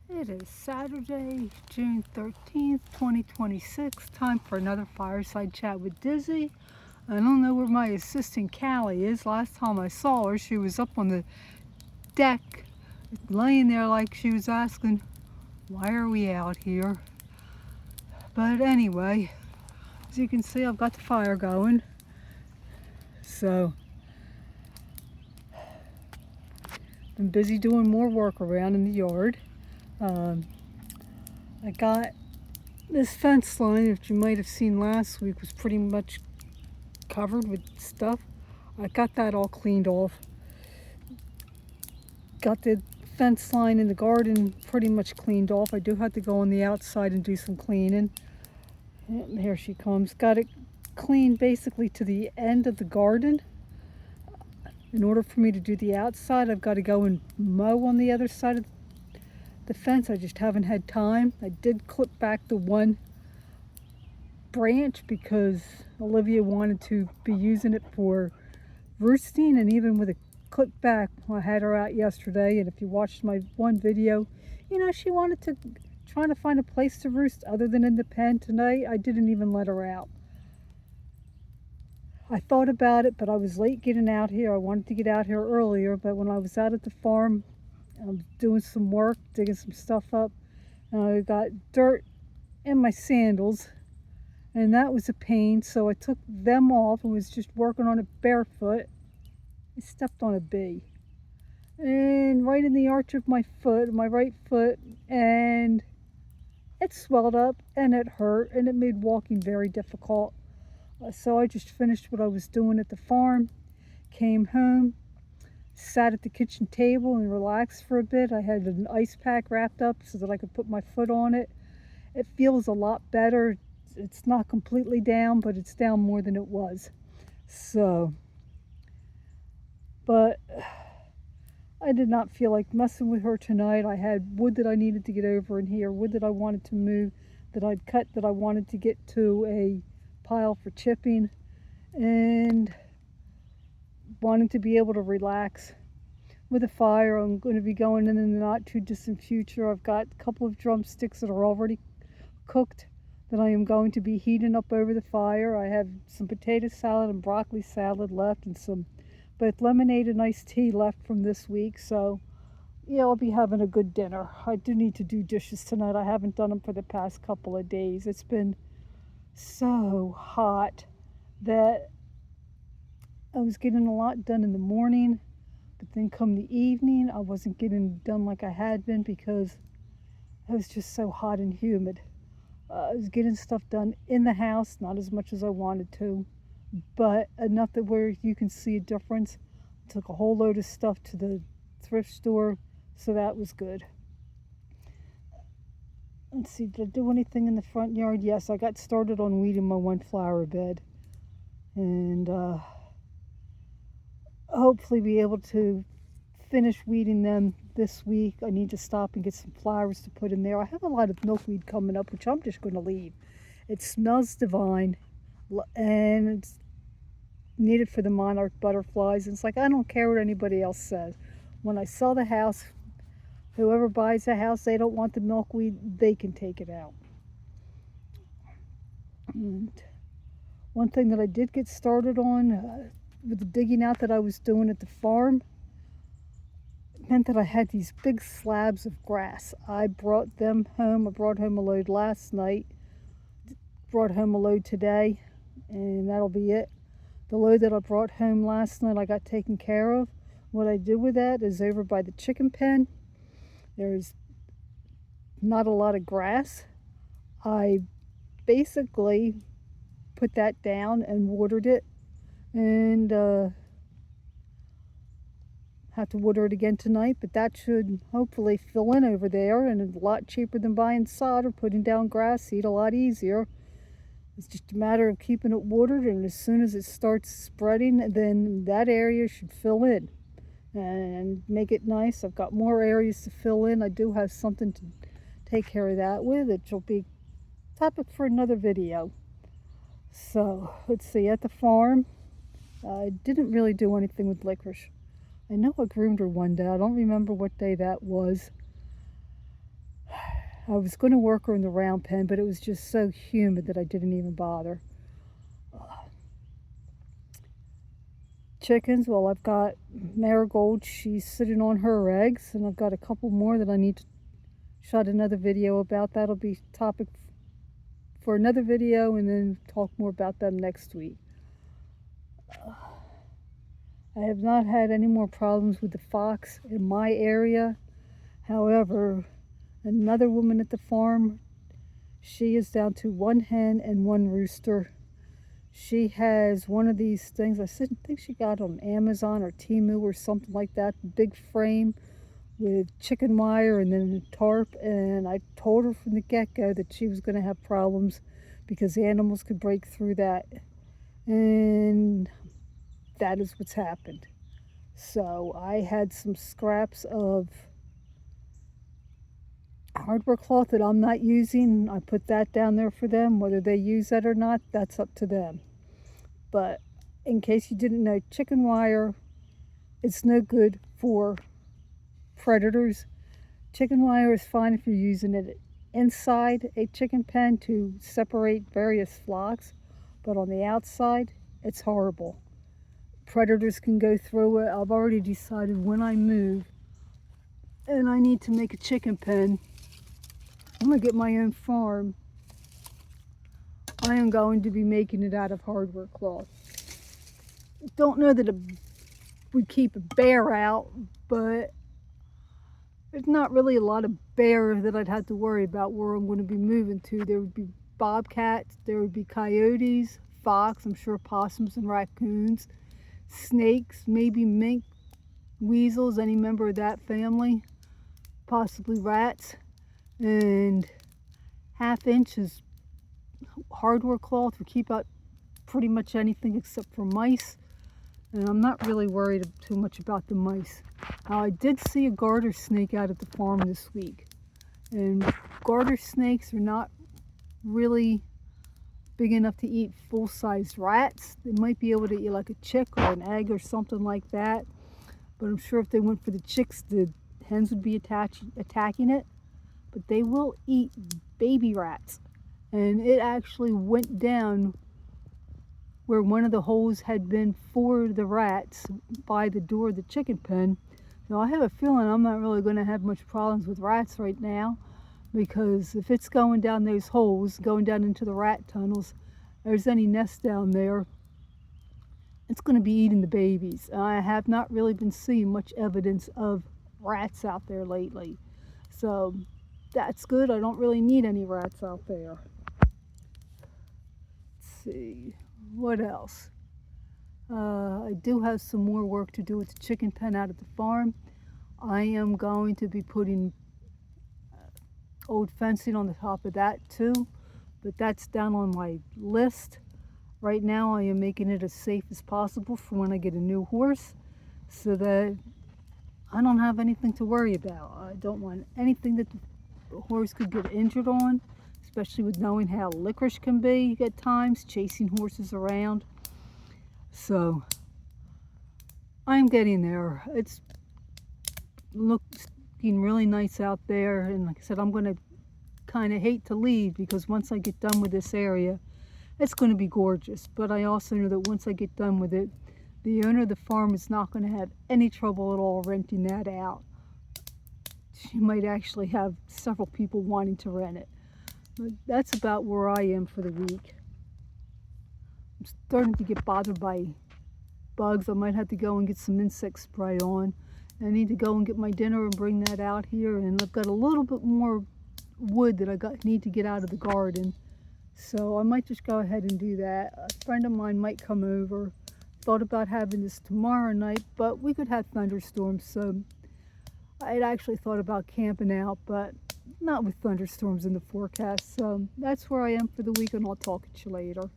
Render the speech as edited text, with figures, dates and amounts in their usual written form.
It is Saturday, June 13th, 2026. Time for another Fireside Chat with Dizzy. I don't know where my assistant Callie is. Last time I saw her, she was up on the deck, laying there like she was asking, why are we out here? But anyway, as you can see, I've got the fire going. So, been busy doing more work around in the yard. I got this fence line, which you might have seen last week, was pretty much covered with stuff. I got that all cleaned off. Got the fence line in the garden pretty much cleaned off. I do have to go on the outside and do some cleaning. And here she comes. Got it cleaned basically to the end of the garden. In order for me to do the outside, I've got to go and mow on the other side of the fence. I just haven't had time. I did clip back the one branch because Olivia wanted to be using it for roosting, and even with a clip back, I had her out yesterday, and if you watched my one video, you know, she wanted to trying to find a place to roost other than in the pen. Tonight I didn't even let her out. I thought about it, but I was late getting out here. I wanted to get out here earlier, but when I was out at the farm, I was doing some work, digging some stuff up, and I got dirt in my sandals, and that was a pain, so I took them off and was just working on it barefoot. I stepped on a bee, and right in the arch of my foot, my right foot, and it swelled up and it hurt and it made walking very difficult. So I just finished what I was doing at the farm, came home, sat at the kitchen table and relaxed for a bit. I had an ice pack wrapped up so that I could put my foot on it. It feels a lot better. It's not completely down, but it's down more than it was. So, but I did not feel like messing with her tonight. I had wood that I needed to get over in here, wood that I wanted to move, that I'd cut, that I wanted to get to a pile for chipping, and wanted to be able to relax with a fire. I'm going to be going in the not too distant future. I've got a couple of drumsticks that are already cooked that I am going to be heating up over the fire. I have some potato salad and broccoli salad left, and some both lemonade and iced tea left from this week. So yeah, I'll be having a good dinner. I do need to do dishes tonight. I haven't done them for the past couple of days. It's been so hot that I was getting a lot done in the morning, but then come the evening, I wasn't getting done like I had been because it was just so hot and humid. I was getting stuff done in the house, not as much as I wanted to, but enough that where you can see a difference. Took a whole load of stuff to the thrift store, so that was good. Let's see, did I do anything in the front yard? Yes, I got started on weeding my one flower bed, and hopefully be able to finish weeding them this week. I need to stop and get some flowers to put in there. I have a lot of milkweed coming up, which I'm just going to leave. It smells divine, and it's needed for the monarch butterflies. And it's like, I don't care what anybody else says. When I sell the house, whoever buys the house, they don't want the milkweed, they can take it out. And one thing that I did get started on with the digging out that I was doing at the farm meant that I had these big slabs of grass. I brought them home. I brought home a load last night, brought home a load today, and that'll be it. The load that I brought home last night I got taken care of. What I did with that is over by the chicken pen, there's not a lot of grass. I basically put that down and watered it, and have to water it again tonight, but that should hopefully fill in over there, and it's a lot cheaper than buying sod or putting down grass seed, a lot easier. It's just a matter of keeping it watered, and as soon as it starts spreading, then that area should fill in and make it nice. I've got more areas to fill in. I do have something to take care of that with. It will be topic for another video. So let's see, at the farm, I didn't really do anything with licorice. I know I groomed her one day. I don't remember what day that was. I was going to work her in the round pen, but it was just so humid that I didn't even bother. Chickens, well, I've got Marigold. She's sitting on her eggs, and I've got a couple more that I need to shot another video about. That'll be topic for another video, and then talk more about them next week. I have not had any more problems with the fox in my area. However, another woman at the farm, she is down to one hen and one rooster. She has one of these things, I think she got on Amazon or Temu or something like that, big frame with chicken wire and then a tarp, and I told her from the get-go that she was going to have problems because animals could break through that, and that is what's happened. So I had some scraps of hardware cloth that I'm not using. I put that down there for them. Whether they use that or not, that's up to them. But in case you didn't know, chicken wire, it's no good for predators. Chicken wire is fine if you're using it inside a chicken pen to separate various flocks, but on the outside, it's horrible. Predators can go through it. I've already decided when I move and I need to make a chicken pen, I'm going to get my own farm, I am going to be making it out of hardware cloth. Don't know that it would keep a bear out, but there's not really a lot of bear that I'd have to worry about where I'm going to be moving to. There would be bobcats, there would be coyotes, fox, I'm sure possums and raccoons, snakes, maybe mink, weasels, any member of that family, possibly rats, and 1/2 inch is hardware cloth would keep out pretty much anything except for mice, and I'm not really worried too much about the mice. Now, I did see a garter snake out at the farm this week, and garter snakes are not really big enough to eat full-sized rats. They might be able to eat like a chick or an egg or something like that, but I'm sure if they went for the chicks, the hens would be attacking it. But they will eat baby rats, and it actually went down where one of the holes had been for the rats by the door of the chicken pen. So I have a feeling I'm not really going to have much problems with rats right now, because if it's going down those holes, going down into the rat tunnels, there's any nest down there, it's going to be eating the babies. I have not really been seeing much evidence of rats out there lately, so that's good. I don't really need any rats out there. Let's see, what else? I do have some more work to do with the chicken pen out at the farm. I am going to be putting old fencing on the top of that too, but that's down on my list. Right now I am making it as safe as possible for when I get a new horse, so that I don't have anything to worry about. I don't want anything that the horse could get injured on, especially with knowing how licorice can be at times, chasing horses around. So I'm getting there. It's looking really nice out there, and like I said, I'm going to kind of hate to leave, because once I get done with this area, it's going to be gorgeous. But I also know that once I get done with it, the owner of the farm is not going to have any trouble at all renting that out. She might actually have several people wanting to rent it. But that's about where I am for the week. I'm starting to get bothered by bugs. I might have to go and get some insect spray on. I need to go and get my dinner and bring that out here. And I've got a little bit more wood that I need to get out of the garden. So I might just go ahead and do that. A friend of mine might come over. Thought about having this tomorrow night, but we could have thunderstorms, so I'd actually thought about camping out, but not with thunderstorms in the forecast. So that's where I am for the week, and I'll talk to you later.